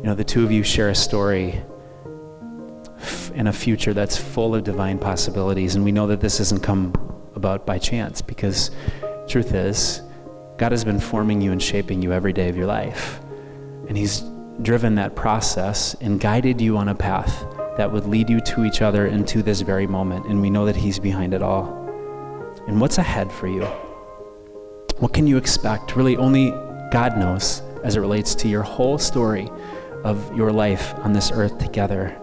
the two of you share a story in a future that's full of divine possibilities. And we know that this hasn't come about by chance, because truth is, God has been forming you and shaping you every day of your life. And he's driven that process and guided you on a path that would lead you to each other and to this very moment. And we know that he's behind it all. And what's ahead for you? What can you expect? Really, only God knows as it relates to your whole story of your life on this earth together.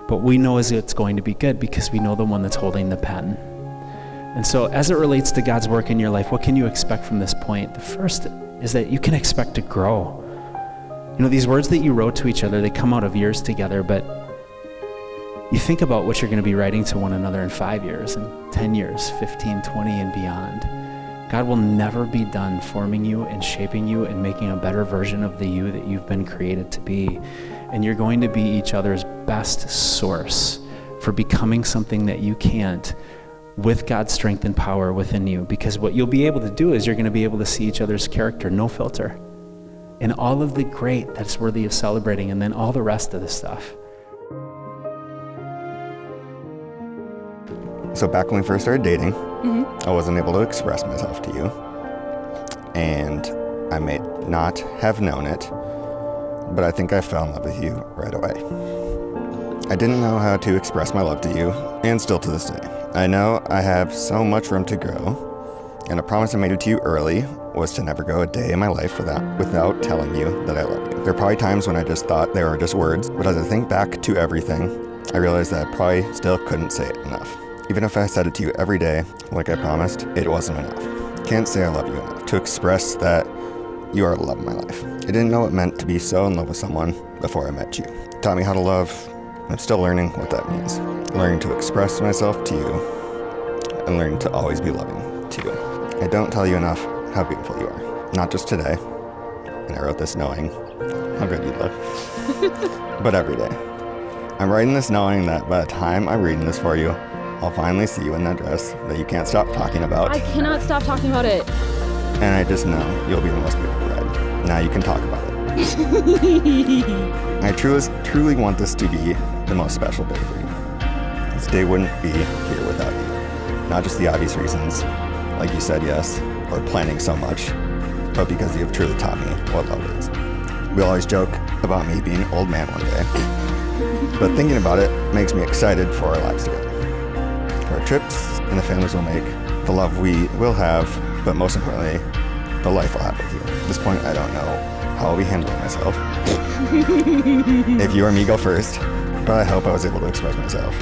But we know is it's going to be good because we know the one that's holding the pen. And so as it relates to God's work in your life, what can you expect from this point? The first is that you can expect to grow. These words that you wrote to each other, they come out of years together, but you think about what you're going to be writing to one another in 5 years and 10 years, 15, 20, and beyond. God will never be done forming you and shaping you and making a better version of the you that you've been created to be. And you're going to be each other's best source for becoming something that you can't, with God's strength and power within you. Because what you'll be able to do is you're going to be able to see each other's character, no filter, and all of the great that's worthy of celebrating, and then all the rest of the stuff. So back when we first started dating, I wasn't able to express myself to you. And I may not have known it, but I think I fell in love with you right away. I didn't know how to express my love to you, and still to this day. I know I have so much room to grow, and a promise I made to you early was to never go a day in my life without telling you that I love you. There are probably times when I just thought they were just words, but as I think back to everything, I realized that I probably still couldn't say it enough. Even if I said it to you every day, like I promised, it wasn't enough. Can't say I love you enough to express that you are the love of my life. I didn't know what it meant to be so in love with someone before I met you. It taught me how to love. I'm still learning what that means. Learning to express myself to you and learning to always be loving to you. I don't tell you enough how beautiful you are. Not just today, and I wrote this knowing how good you look, but every day. I'm writing this knowing that by the time I'm reading this for you, I'll finally see you in that dress that you can't stop talking about. I cannot stop talking about it. And I just know you'll be the most beautiful bride. Now you can talk about it. I truly want this to be the most special day for you. This day wouldn't be here without you. Not just the obvious reasons, like you said yes, or planning so much, but because you have truly taught me what love is. We always joke about me being an old man one day, but thinking about it makes me excited for our lives together. For our trips and the families we'll make, the love we will have, but most importantly, the life I'll have with you. At this point, I don't know how I'll be handling myself. If you or me go first, but I hope I was able to express myself.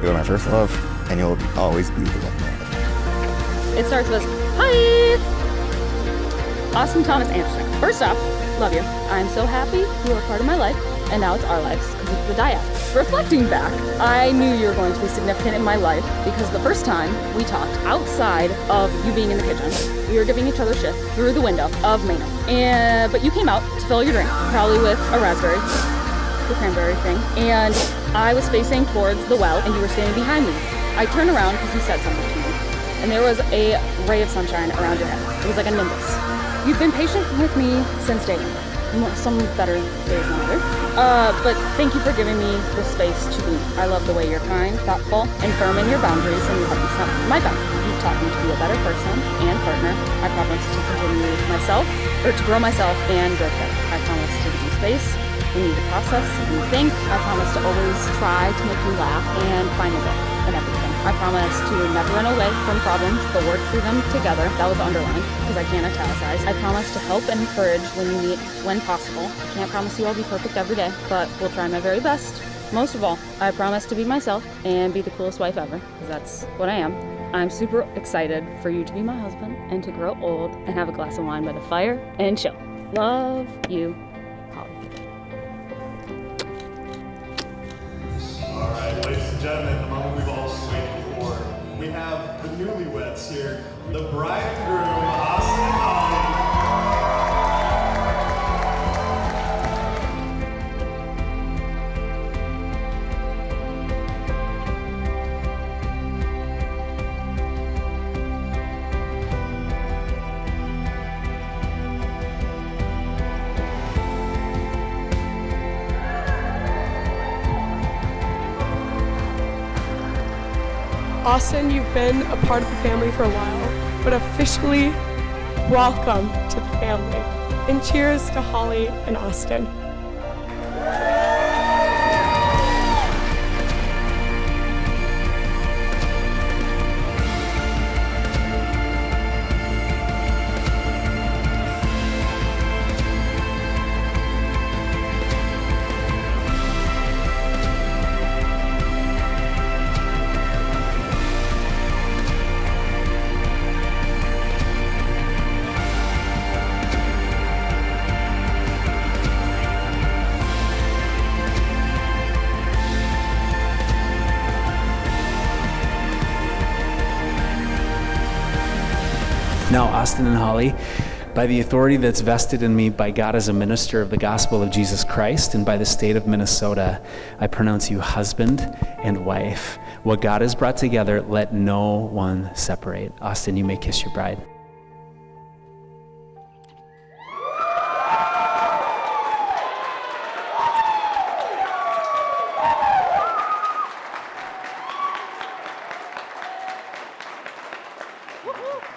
You are my first love, and you'll always be the love of my life. It starts with, hi! Austin Thomas Anderson. First off, love you. I'm so happy you are part of my life, and now it's our lives, because it's the dyad. Reflecting back, I knew you were going to be significant in my life because the first time we talked outside of you being in the kitchen, we were giving each other shit through the window of Maynard. But you came out to fill your drink, probably with a raspberry, the cranberry thing, and I was facing towards the well and you were standing behind me. I turned around because you said something to me, and there was a ray of sunshine around your head. It was like a nimbus. You've been patient with me since day one. Some better days than others. But thank you for giving me the space to be. I love the way you're kind, thoughtful, and firm in your boundaries, and you help me set my boundaries. You've taught me to be a better person and partner. I promise to continue to grow myself and grow together. I promise to give you space when you need to process and think. I promise to always try to make you laugh and find a good in everything. I promise to never run away from problems, but work through them together. That was underlined because I can't italicize. I promise to help and encourage when you need, when possible. I can't promise you I'll be perfect every day, but we'll try my very best. Most of all, I promise to be myself and be the coolest wife ever, because that's what I am. I'm super excited for you to be my husband and to grow old and have a glass of wine by the fire and chill. Love you, Holly. All right, ladies and gentlemen, the moment we've all been waiting for. We have the newlyweds here, the bride and groom, Austin and Holly. Austin, you've been a part of the family for a while, but officially welcome to the family. And cheers to Holly and Austin. Now, Austin and Holly, by the authority that's vested in me by God as a minister of the gospel of Jesus Christ and by the state of Minnesota, I pronounce you husband and wife. What God has brought together, let no one separate. Austin, you may kiss your bride.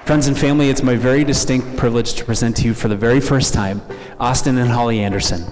Friends and family, it's my very distinct privilege to present to you for the very first time, Austin and Holly Anderson.